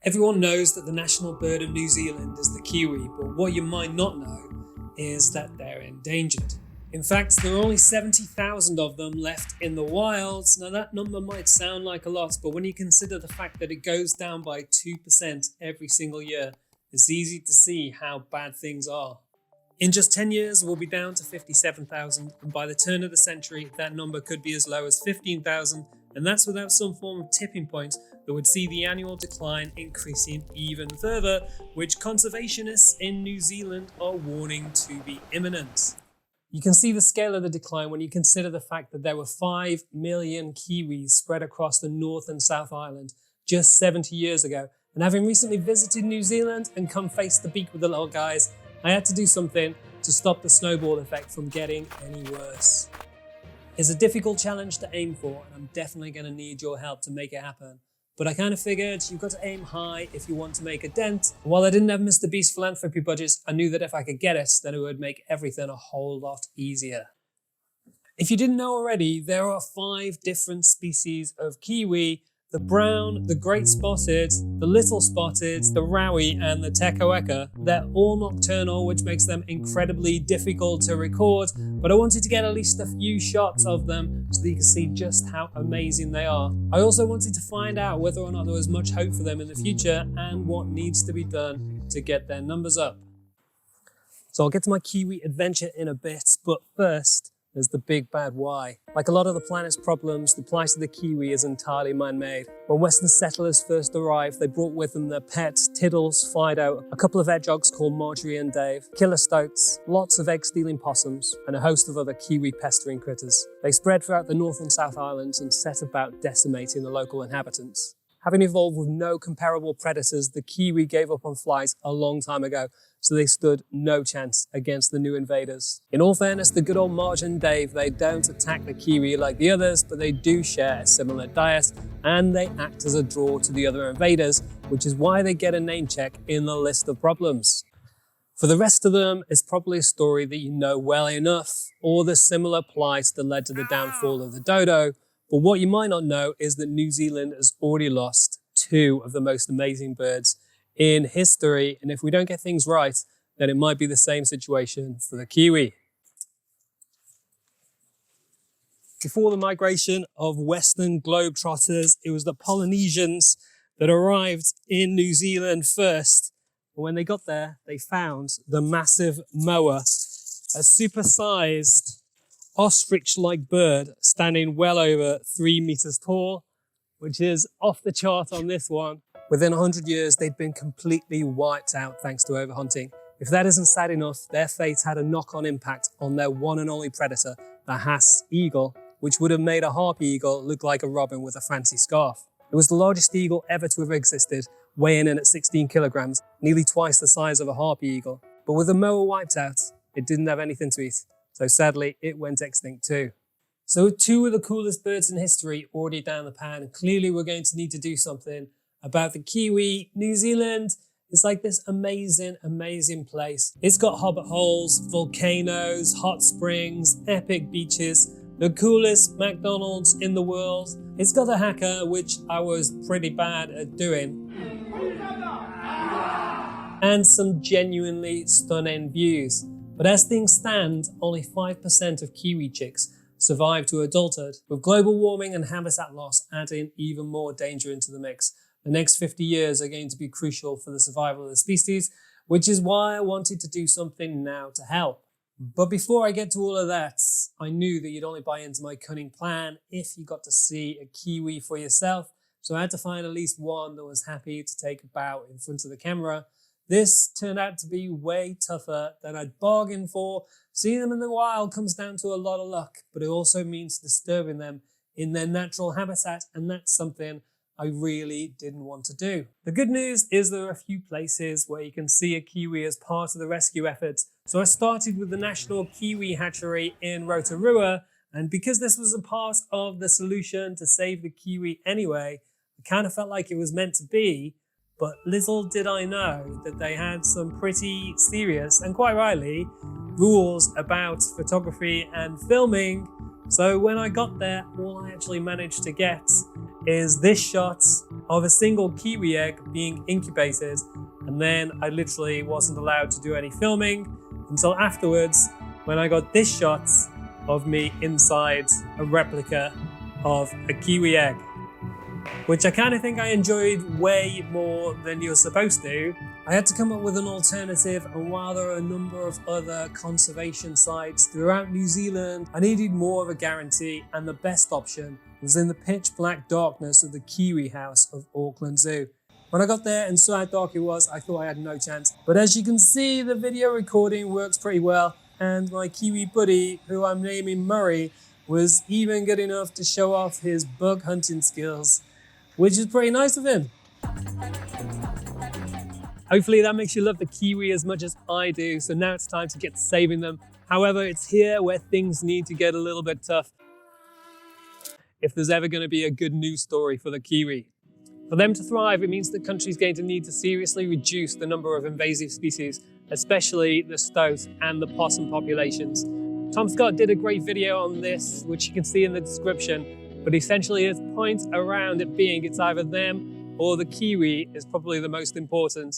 Everyone knows that the national bird of New Zealand is the kiwi, but what you might not know is that they're endangered. In fact, there are only 70,000 of them left in the wild. Now that number might sound like a lot, but when you consider the fact that it goes down by 2% every single year, it's easy to see how bad things are. In just 10 years, we'll be down to 57,000, and by the turn of the century, that number could be as low as 15,000, and that's without some form of tipping point that would see the annual decline increasing even further, which conservationists in New Zealand are warning to be imminent. You can see the scale of the decline when you consider the fact that there were 5 million Kiwis spread across the North and South Island just 70 years ago, and having recently visited New Zealand and come face the beak with the little guys, I had to do something to stop the snowball effect from getting any worse. It's a difficult challenge to aim for, and I'm definitely going to need your help to make it happen. But I kind of figured you've got to aim high if you want to make a dent. And while I didn't have Mr. Beast's philanthropy budgets, I knew that if I could get it, then it would make everything a whole lot easier. If you didn't know already, there are 5 different species of kiwi: the brown, the great spotted, the little spotted, the rowie, and the tekoeka. They're all nocturnal, which makes them incredibly difficult to record, but I wanted to get at least a few shots of them so that you can see just how amazing they are. I also wanted to find out whether or not there was much hope for them in the future and what needs to be done to get their numbers up. So I'll get to my kiwi adventure in a bit, but first, there's the big bad why. Like a lot of the planet's problems, the plight of the kiwi is entirely man-made. When Western settlers first arrived, they brought with them their pets, Tiddles, Fido, a couple of hedgehogs called Marjorie and Dave, killer stoats, lots of egg-stealing possums, and a host of other kiwi pestering critters. They spread throughout the North and South Islands and set about decimating the local inhabitants. Having evolved with no comparable predators, the kiwi gave up on flies a long time ago, so they stood no chance against the new invaders. In all fairness, the good old Marge and Dave, they don't attack the kiwi like the others, but they do share a similar diet, and they act as a draw to the other invaders, which is why they get a name check in the list of problems. For the rest of them, it's probably a story that you know well enough, or the similar plight that led to the downfall of the dodo. But what you might not know is that New Zealand has already lost 2 of the most amazing birds in history. And if we don't get things right, then it might be the same situation for the kiwi. Before the migration of Western globetrotters, it was the Polynesians that arrived in New Zealand first. And when they got there, they found the massive moa, a supersized ostrich-like bird standing well over 3 meters tall, which is off the chart on this one. Within 100 years, they'd been completely wiped out thanks to overhunting. If that isn't sad enough, their fate had a knock-on impact on their one and only predator, the Haas eagle, which would have made a harpy eagle look like a robin with a fancy scarf. It was the largest eagle ever to have existed, weighing in at 16 kilograms, nearly twice the size of a harpy eagle. But with the moa wiped out, it didn't have anything to eat. So sadly, it went extinct too. So with 2 of the coolest birds in history already down the pan, clearly we're going to need to do something about the kiwi. New Zealand is like this amazing, amazing place. It's got hobbit holes, volcanoes, hot springs, epic beaches, the coolest McDonald's in the world. It's got a hacker, which I was pretty bad at doing, and some genuinely stunning views. But as things stand, only 5% of kiwi chicks survive to adulthood, with global warming and habitat loss adding even more danger into the mix. The next 50 years are going to be crucial for the survival of the species, which is why I wanted to do something now to help. But before I get to all of that, I knew that you'd only buy into my cunning plan if you got to see a kiwi for yourself, so I had to find at least one that was happy to take a bow in front of the camera. This turned out to be way tougher than I'd bargained for. Seeing them in the wild comes down to a lot of luck, but it also means disturbing them in their natural habitat, and that's something I really didn't want to do. The good news is there are a few places where you can see a kiwi as part of the rescue efforts. So I started with the National Kiwi Hatchery in Rotorua, and because this was a part of the solution to save the kiwi anyway, I kind of felt like it was meant to be. But little did I know that they had some pretty serious, and quite rightly, rules about photography and filming So when I got there, all I actually managed to get is this shot of a single kiwi egg being incubated, and then I literally wasn't allowed to do any filming until afterwards when I got this shot of me inside a replica of a kiwi egg, which I kind of think I enjoyed way more than you're supposed to. I had to come up with an alternative, and while there are a number of other conservation sites throughout New Zealand, I needed more of a guarantee, and the best option was in the pitch black darkness of the Kiwi house of Auckland Zoo. When I got there and saw how dark it was, I thought I had no chance. But as you can see, the video recording works pretty well, and my Kiwi buddy, who I'm naming Murray, was even good enough to show off his bug hunting skills, which is pretty nice of him. Hopefully that makes you love the kiwi as much as I do, so now it's time to get to saving them. However, it's here where things need to get a little bit tough, if there's ever going to be a good news story for the kiwi. For them to thrive, it means the country's going to need to seriously reduce the number of invasive species, especially the stoat and the possum populations. Tom Scott did a great video on this, which you can see in the description, but essentially his point around it being it's either them or the kiwi is probably the most important.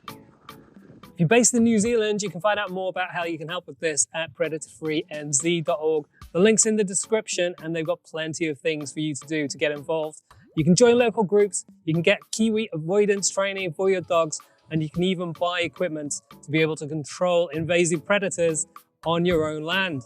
If you're based in New Zealand, you can find out more about how you can help with this at predatorfreenz.org. The link's in the description, and they've got plenty of things for you to do to get involved. You can join local groups, you can get kiwi avoidance training for your dogs, and you can even buy equipment to be able to control invasive predators on your own land.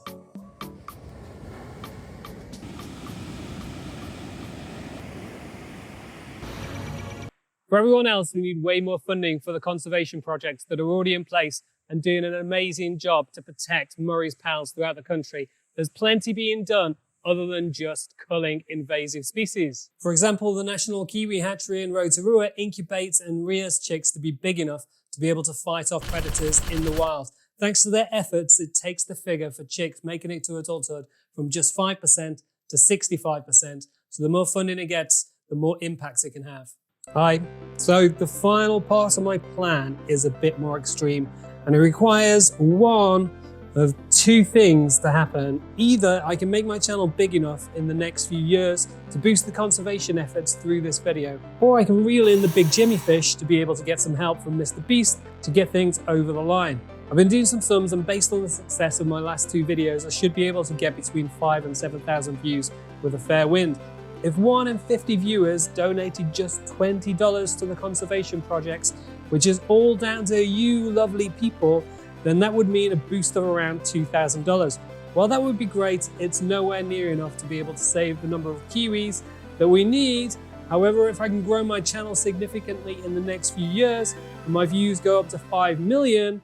For everyone else, we need way more funding for the conservation projects that are already in place and doing an amazing job to protect Murray's pals throughout the country. There's plenty being done other than just culling invasive species. For example, the National Kiwi Hatchery in Rotorua incubates and rears chicks to be big enough to be able to fight off predators in the wild. Thanks to their efforts, it takes the figure for chicks making it to adulthood from just 5% to 65%. So the more funding it gets, the more impact it can have. Hi, so the final part of my plan is a bit more extreme, and it requires one of two things to happen. Either I can make my channel big enough in the next few years to boost the conservation efforts through this video, or I can reel in the big Jimmy fish to be able to get some help from Mr. Beast to get things over the line. I've been doing some sums, and based on the success of my last two videos, I should be able to get between 5,000 and 7,000 views with a fair wind. If 1 in 50 viewers donated just $20 to the conservation projects, which is all down to you lovely people, then that would mean a boost of around $2,000. While that would be great, it's nowhere near enough to be able to save the number of kiwis that we need. However, if I can grow my channel significantly in the next few years, and my views go up to 5 million,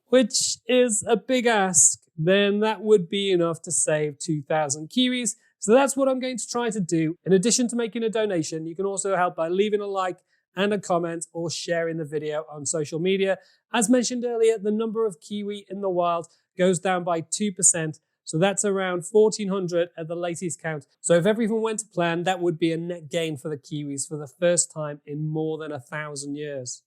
which is a big ask, then that would be enough to save 2,000 kiwis. So that's what I'm going to try to do. In addition to making a donation, you can also help by leaving a like and a comment or sharing the video on social media. As mentioned earlier, the number of kiwi in the wild goes down by 2%. So that's around 1,400 at the latest count. So if everything went to plan, that would be a net gain for the kiwis for the first time in more than 1,000 years.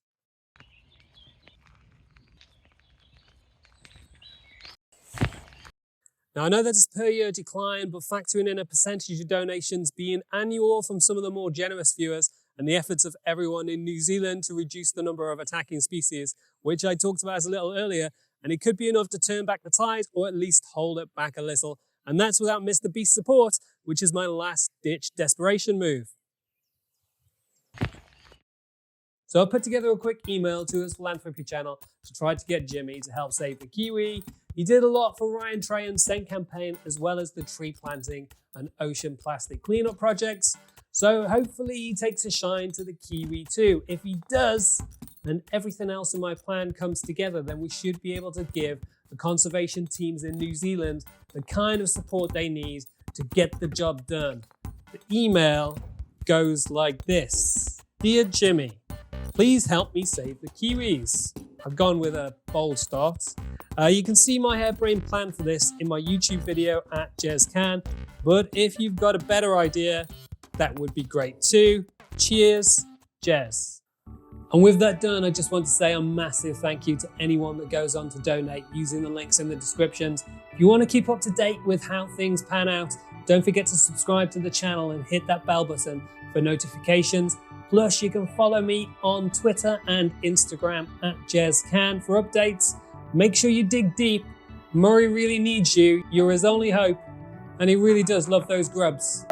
Now, I know there's a per year decline, but factoring in a percentage of donations being annual from some of the more generous viewers and the efforts of everyone in New Zealand to reduce the number of attacking species, which I talked about a little earlier, and it could be enough to turn back the tide or at least hold it back a little. And that's without Mr. Beast's support, which is my last ditch desperation move. So I put together a quick email to his Philanthropy channel to try to get Jimmy to help save the kiwi. He did a lot for Ryan Trahan's scent campaign, as well as the tree planting and ocean plastic cleanup projects. So hopefully he takes a shine to the kiwi too. If he does, and everything else in my plan comes together, then we should be able to give the conservation teams in New Zealand the kind of support they need to get the job done. The email goes like this. Dear Jimmy, please help me save the kiwis. I've gone with a bold start. You can see my harebrained plan for this in my YouTube video at JezCan, but if you've got a better idea, that would be great too. Cheers, Jez. And with that done, I just want to say a massive thank you to anyone that goes on to donate using the links in the descriptions. If you want to keep up to date with how things pan out, don't forget to subscribe to the channel and hit that bell button for notifications. Plus, you can follow me on Twitter and Instagram at JezCan for updates. Make sure you dig deep. Murray really needs you. You're his only hope, and he really does love those grubs.